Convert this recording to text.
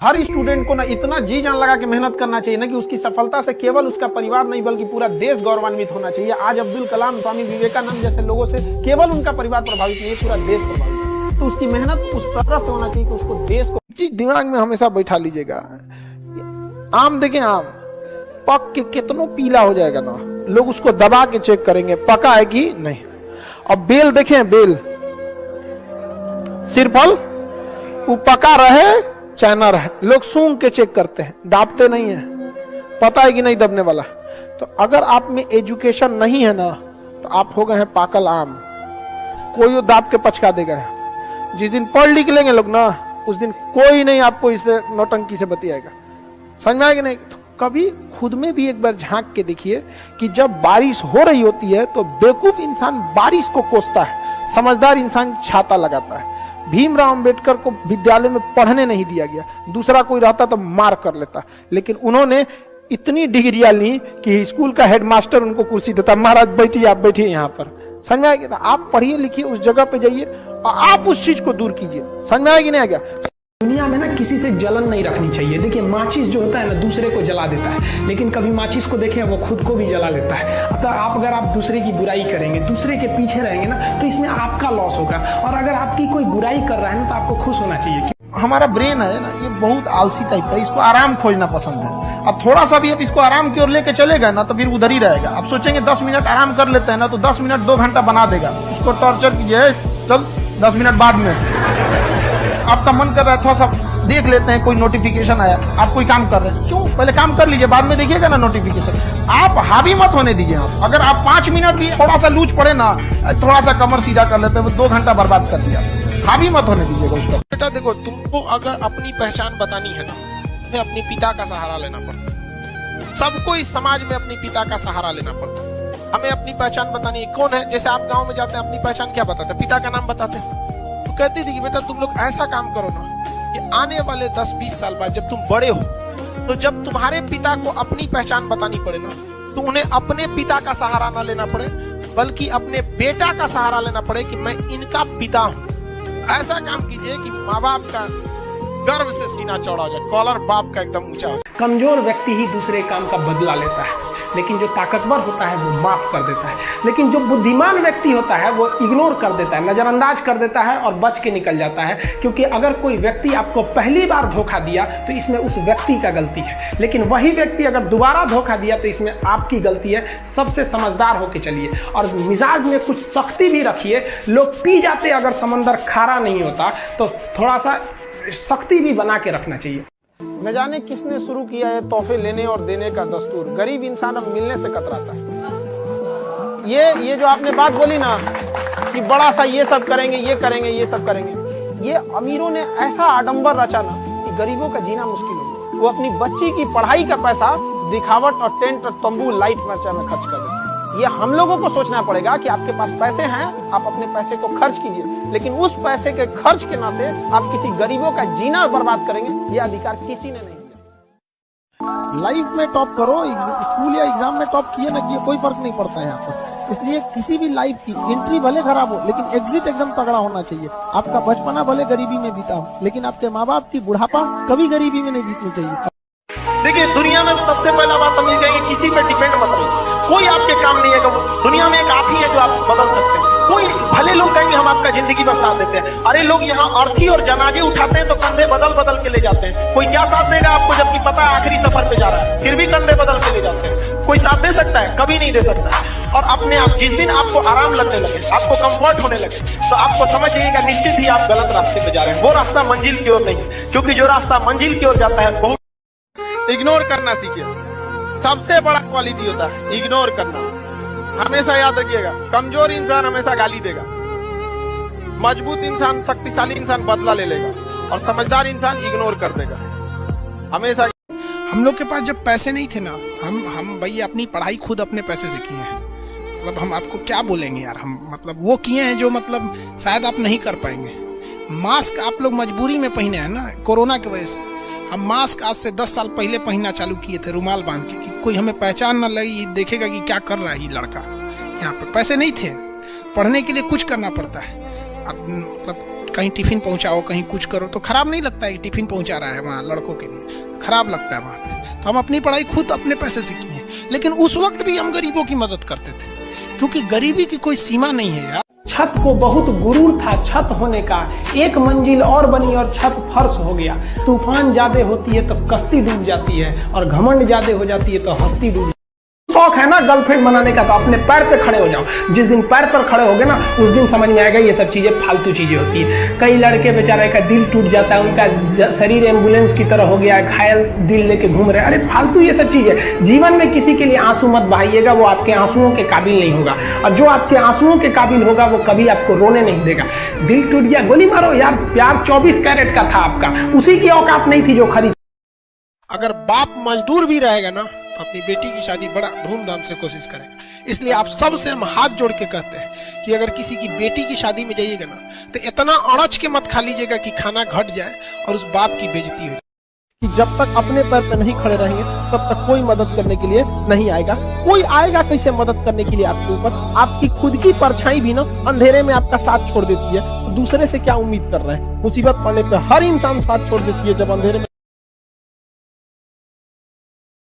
हर student को ना इतना जी जान लगा के मेहनत करना चाहिए ना कि उसकी सफलता से केवल उसका परिवार नहीं बल्कि पूरा देश गौरवान्वित होना चाहिए। आज अब्दुल कलाम, स्वामी विवेकानंद जैसे लोगों से केवल उनका परिवार प्रभावित नहीं, पूरा देश प्रभावित है। तो उसकी मेहनत उस तरह से होना चाहिए कि उसको देश को दिमाग में हमेशा बैठा लीजिएगा। आम देखें, आम पक के कितनों पीला हो जाएगा ना, लोग उसको दबा के चेक करेंगे पका है कि नहीं। अब बेल देखें, बेल सिरफल वो पका रहे चाइना रहे, लोग सूंघ के चेक करते हैं, दाबते नहीं है, पता है कि नहीं दबने वाला। तो अगर आप में एजुकेशन नहीं है ना तो आप हो गए हैं पाकल आम, कोई वो दाब के पचका देगा। जिस दिन पढ़ लिख लेंगे लोग ना, उस दिन कोई नहीं आपको इसे नौटंकी से बतियाएगा। समझ में आएगा नहीं? तो कभी खुद में भी एक बार झांक के देखिए कि जब बारिश हो रही होती है तो बेवकूफ इंसान बारिश को कोसता है, समझदार इंसान छाता लगाता है। भीमराव अंबेडकर को विद्यालय में पढ़ने नहीं दिया गया, दूसरा कोई रहता तो मार कर लेता, लेकिन उन्होंने इतनी डिग्रियां ली कि स्कूल का हेडमास्टर उनको कुर्सी देता, महाराज बैठिए, आप बैठिए यहाँ पर। समझ में आएगा? आप पढ़िए लिखिए, उस जगह पे जाइए और आप उस चीज को दूर कीजिए। समझ में आएगी नहीं आएगा? दुनिया में ना किसी से जलन नहीं रखनी चाहिए। देखिए, माचिस जो होता है ना दूसरे को जला देता है, लेकिन कभी माचिस को देखें वो खुद को भी जला लेता है। अतः अगर आप दूसरे की बुराई करेंगे, दूसरे के पीछे रहेंगे ना, तो इसमें आपका लॉस होगा। और अगर आपकी कोई बुराई कर रहा है ना तो आपको खुश होना चाहिए। हमारा ब्रेन है ना, ये बहुत आलसी टाइप का, इसको आराम खोजना पसंद है। अब थोड़ा सा भी अब इसको आराम की ओर लेके चलेगा ना तो फिर उधर ही रहेगा। अब सोचेंगे 10 मिनट आराम कर लेते हैं ना, तो 10 मिनट 2 घंटा बना देगा। उसको टॉर्चर कीजिए, चल 10 मिनट बाद में आपका मन कर रहा है थोड़ा सा देख लेते हैं, कोई नोटिफिकेशन आया, आप कोई काम कर रहे हैं, क्यों पहले काम कर लीजिए, बाद में देखिएगा ना नोटिफिकेशन। आप हावी मत होने दीजिए। आप अगर आप 5 मिनट भी थोड़ा सा लूज पड़े ना, थोड़ा सा कमर सीधा कर लेते हैं, 2 घंटा बर्बाद कर दिया। हावी मत होने दीजिएगा उसका। बेटा देखो, तुमको अगर अपनी पहचान बतानी है ना, तुम्हें अपने पिता का सहारा लेना पड़ता है। सबको इस समाज में अपने पिता का सहारा लेना पड़ता है। हमें अपनी पहचान बतानी है, कौन है। जैसे आप गांव में जाते हैं, अपनी पहचान क्या बताते हैं? पिता का नाम बताते हैं। तो कहती थी कि बेटा तुम लोग ऐसा काम करो ना कि आने वाले 10-20 साल बाद जब तुम बड़े हो, तो जब तुम्हारे पिता को अपनी पहचान बतानी पड़े ना, तो उन्हें अपने पिता का सहारा ना लेना पड़े, बल्कि अपने बेटा का सहारा लेना पड़े कि मैं इनका पिता हूं। ऐसा काम कीजिए कि माँ बाप का गर्व से सीना चौड़ा हो जाए, कॉलर बाप का एकदम ऊंचा हो जाए। कमजोर व्यक्ति ही दूसरे काम का बदला लेता है, लेकिन जो ताकतवर होता है वो माफ कर देता है। लेकिन जो बुद्धिमान व्यक्ति होता है वो इग्नोर कर देता है, नजरअंदाज कर देता है और बच के निकल जाता है। क्योंकि अगर कोई व्यक्ति आपको पहली बार धोखा दिया तो इसमें उस व्यक्ति का गलती है, लेकिन वही व्यक्ति अगर दोबारा धोखा दिया तो इसमें आपकी गलती है। सबसे समझदार होके चलिए और मिजाज में कुछ सख्ती भी रखिए। लोग पी जाते अगर समंदर खारा नहीं होता, तो थोड़ा सा सख्ती भी बना के रखना चाहिए। न जाने किसने शुरू किया है तोहफे लेने और देने का दस्तूर। गरीब इंसान अब मिलने से कतराता है। ये जो आपने बात बोली ना कि बड़ा सा ये सब करेंगे, ये करेंगे, ये सब करेंगे, ये अमीरों ने ऐसा आडंबर रचा ना कि गरीबों का जीना मुश्किल हो गया। वो अपनी बच्ची की पढ़ाई का पैसा दिखावट और टेंट और तंबू लाइट मर्चा में खर्च कर देते हैं। ये हम लोगों को सोचना पड़ेगा कि आपके पास पैसे हैं, आप अपने पैसे को खर्च कीजिए, लेकिन उस पैसे के खर्च के नाते आप किसी गरीबों का जीना बर्बाद करेंगे, ये अधिकार किसी ने नहीं दिया। लाइफ में टॉप करो, स्कूल या एग्जाम में टॉप किए ना किए कोई फर्क नहीं पड़ता है यहाँ पर। इसलिए किसी भी लाइफ की एंट्री भले खराब हो, लेकिन एग्जिट एकदम तगड़ा होना चाहिए। आपका बचपना भले गरीबी में बीता हो, लेकिन आपके माँ बाप की बुढ़ापा कभी गरीबी में नहीं बीतनी चाहिए। देखिए, दुनिया में सबसे पहला बात हम ये कहेंगे, किसी पे डिपेंड मत रहिए। कोई आपके काम नहीं है। दुनिया में एक आप ही है जो आप बदल सकते हैं। कोई भले लोग कहेंगे हम आपका जिंदगी भर साथ देते हैं, अरे लोग यहाँ अर्थी और जनाजे उठाते हैं तो कंधे बदल बदल के ले जाते हैं। कोई क्या साथ देगा आपको, जबकि पता है आखिरी सफर पे जा रहा है, फिर भी कंधे बदल के ले जाते हैं। कोई साथ दे सकता है? कभी नहीं दे सकता। और अपने आप जिस दिन आपको आराम लगने लगे, आपको कंफर्ट होने लगे, तो आपको समझ जाइएगा निश्चित ही आप गलत रास्ते पे जा रहे हैं। वो रास्ता मंजिल की ओर नहीं, क्योंकि जो रास्ता मंजिल की ओर जाता है बहुत इग्नोर करना सीखिए। सबसे बड़ा क्वालिटी होता है इग्नोर करना। हमेशा याद रखिएगा, कमजोर इंसान हमेशा गाली देगा, मजबूत इंसान, शक्तिशाली इंसान बदला ले लेगा, और समझदार इंसान इग्नोर कर देगा हमेशा। हम लोग के पास जब पैसे नहीं थे ना, हम भैया अपनी पढ़ाई खुद अपने पैसे से किए हैं। मतलब हम आपको क्या बोलेंगे यार, हम मतलब वो किए हैं जो मतलब शायद आप नहीं कर पाएंगे। मास्क आप लोग मजबूरी में पहने हैं ना, कोरोना की वजह से। हम मास्क आज से 10 साल पहले पहनना चालू किए थे, रुमाल बांध के, कि कोई हमें पहचान ना लगी, देखेगा कि क्या कर रहा है ये लड़का। यहाँ पे पैसे नहीं थे, पढ़ने के लिए कुछ करना पड़ता है। अब मतलब कहीं टिफिन पहुंचाओ, कहीं कुछ करो, तो खराब नहीं लगता है कि टिफिन पहुंचा रहा है वहां लड़कों के लिए, खराब लगता है वहां पे। तो हम अपनी पढ़ाई खुद अपने पैसे से की है, लेकिन उस वक्त भी हम गरीबों की मदद करते थे, क्योंकि गरीबी की कोई सीमा नहीं है यार। छत को बहुत गुरूर था छत होने का, एक मंजिल और बनी और छत फर्श हो गया। तूफान ज्यादा होती है तो कश्ती डूब जाती है, और घमंड ज्यादा हो जाती है तो हस्ती डूब। शौक है ना गर्लफ्रेंड बनाने का, तो अपने पैर पे खड़े हो जाओ। जिस दिन पैर पर खड़े होगे ना, उस दिन समझ में आएगा ये सब चीजें फालतू चीजें होती है। कई लड़के बेचारे का दिल टूट जाता है, उनका शरीर एम्बुलेंस की तरह हो गया है, घायल दिल लेके घूम रहे हैं। अरे फालतू ये सब चीजें। जीवन में किसी के लिए आंसू मत बहाइएगा, वो आपके आंसुओं के काबिल नहीं होगा, और जो आपके आंसुओं के काबिल होगा वो कभी आपको रोने नहीं देगा। दिल टूट गया, गोली मारो यार, प्यार 24 कैरेट का था आपका, उसी की औकात नहीं थी जो खरीद। अगर बाप मजदूर भी रहेगा ना, तो अपनी बेटी की शादी बड़ा धूमधाम से कोशिश करेगा। इसलिए आप सबसे हम हाथ जोड़ के कहते हैं कि अगर किसी की बेटी की शादी में जाइएगा ना, तो इतना अड़च के मत खा लीजिएगा कि खाना घट जाए और उस बाप की बेइज्जती हो जाए। कि जब तक अपने पैर पे नहीं खड़े रहेंगे तब तक कोई मदद करने के लिए नहीं आएगा। कोई आएगा कैसे मदद करने के लिए आपके ऊपर? आपकी खुद की परछाई भी ना अंधेरे में आपका साथ छोड़ देती है, तो दूसरे से क्या उम्मीद कर रहे हैं? मुसीबत पड़ने पे हर इंसान साथ छोड़ देती है जब अंधेरे में